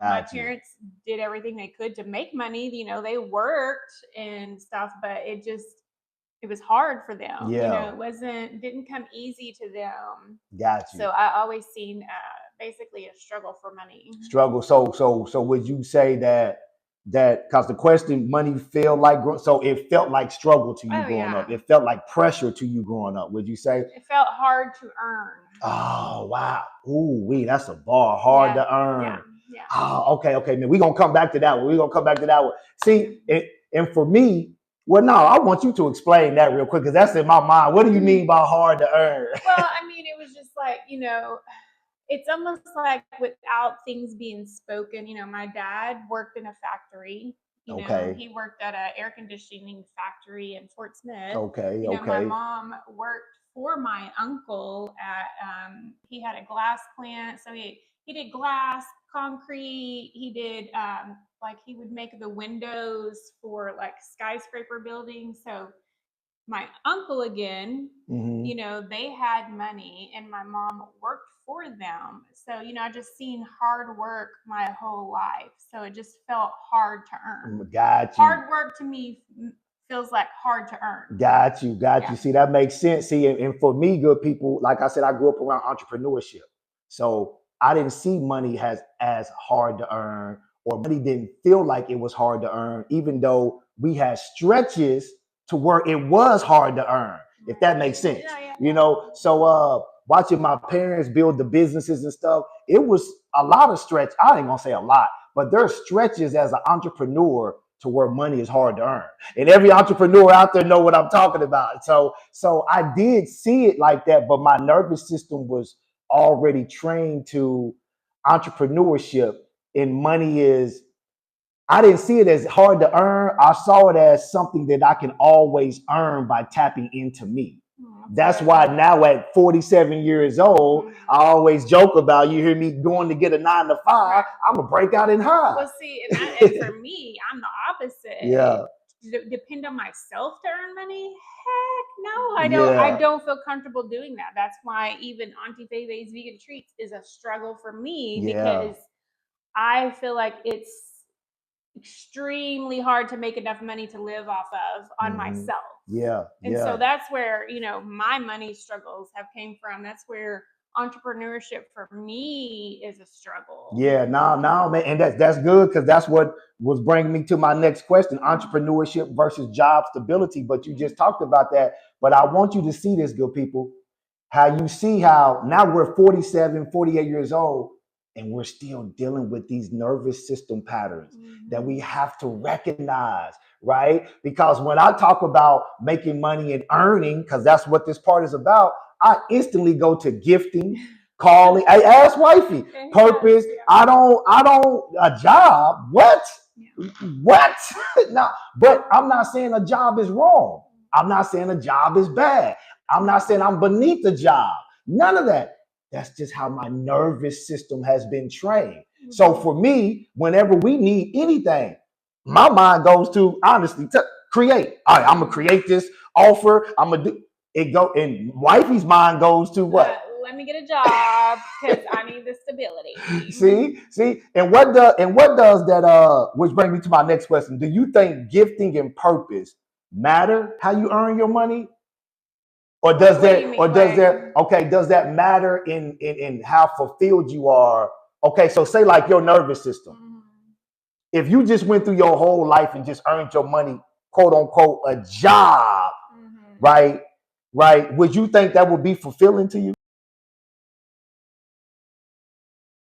My Got you. parents did everything they could to make money. They worked and stuff, but it was hard for them. Yeah, It didn't come easy to them. got you. So I always seen basically a struggle for money. Struggle. So would you say that because the question, money feel like so it felt like struggle to you Oh growing up. yeah, It felt like pressure to you growing up. Would you say? it felt hard to earn. Oh wow. Ooh, that's a bar. Hard Yeah, to yeah, earn. yeah. Oh, okay, man. We're gonna come back to that one. We're gonna come back to that one. See, and for me, well, no, I want you to explain that real quick because that's in my mind. What do you mean by hard to earn? Well, I mean, it was just like, it's almost like without things being spoken. My dad worked in a factory. Okay. He worked at an air conditioning factory in Fort Smith. Okay. My Okay. mom worked for my uncle at, he had a glass plant. So he did glass, concrete. He did, like, he would make the windows for like skyscraper buildings. So my uncle again, Mm-hmm. they had money and my mom worked for them. So, I just seen hard work my whole life. So it just felt hard to earn. Got you. Hard work to me feels like hard to earn. Got you. Got Yeah. you. See, that makes sense. See, and for me, good people, like I said, I grew up around entrepreneurship. So I didn't see money as hard to earn, or money didn't feel like it was hard to earn, even though we had stretches to where it was hard to earn, if that makes sense. Yeah. So watching my parents build the businesses and stuff, it was a lot of stretch. I ain't gonna say a lot, but there are stretches as an entrepreneur to where money is hard to earn. And every entrepreneur out there know what I'm talking about. So I did see it like that, but my nervous system was already trained to entrepreneurship, and money is, I didn't see it as hard to earn. I saw it as something that I can always earn by tapping into me. That's why now at 47 years old, I always joke about, you hear me going to get a 9 to 5, I'm gonna break out in high. Well, see, and for me, I'm the opposite. Yeah. Depend on myself to earn money? Heck no, I don't. Yeah. I don't feel comfortable doing that. That's why even Auntie Feifei's vegan treats is a struggle for me, Yeah. because I feel like it's extremely hard to make enough money to live off of on myself. Yeah. And Yeah. so that's where, my money struggles have came from. That's where entrepreneurship for me is a struggle. Yeah, no, man, and that's good, because that's what was bringing me to my next question: entrepreneurship versus job stability. But you just talked about that. But I want you to see this, good people, how you see how now we're 47, 48 years old, and we're still dealing with these nervous system patterns that we have to recognize, right? Because when I talk about making money and earning, because that's what this part is about, I instantly go to gifting, calling. I ask wifey, purpose. I don't a job. What? What? No, but I'm not saying a job is wrong. I'm not saying a job is bad. I'm not saying I'm beneath the job. None of that. That's just how my nervous system has been trained. So for me, whenever we need anything, my mind goes to, honestly, to create. All right, I'm gonna create this offer. I'm gonna do it. And wifey's mind goes to what? Let me get a job because I need the stability. See, and what does that? Which brings me to my next question. Do you think gifting and purpose matter how you earn your money? Or does does that matter in how fulfilled you are? Okay, so say like your nervous system. If you just went through your whole life and just earned your money, quote unquote, a job, right? Would you think that would be fulfilling to you?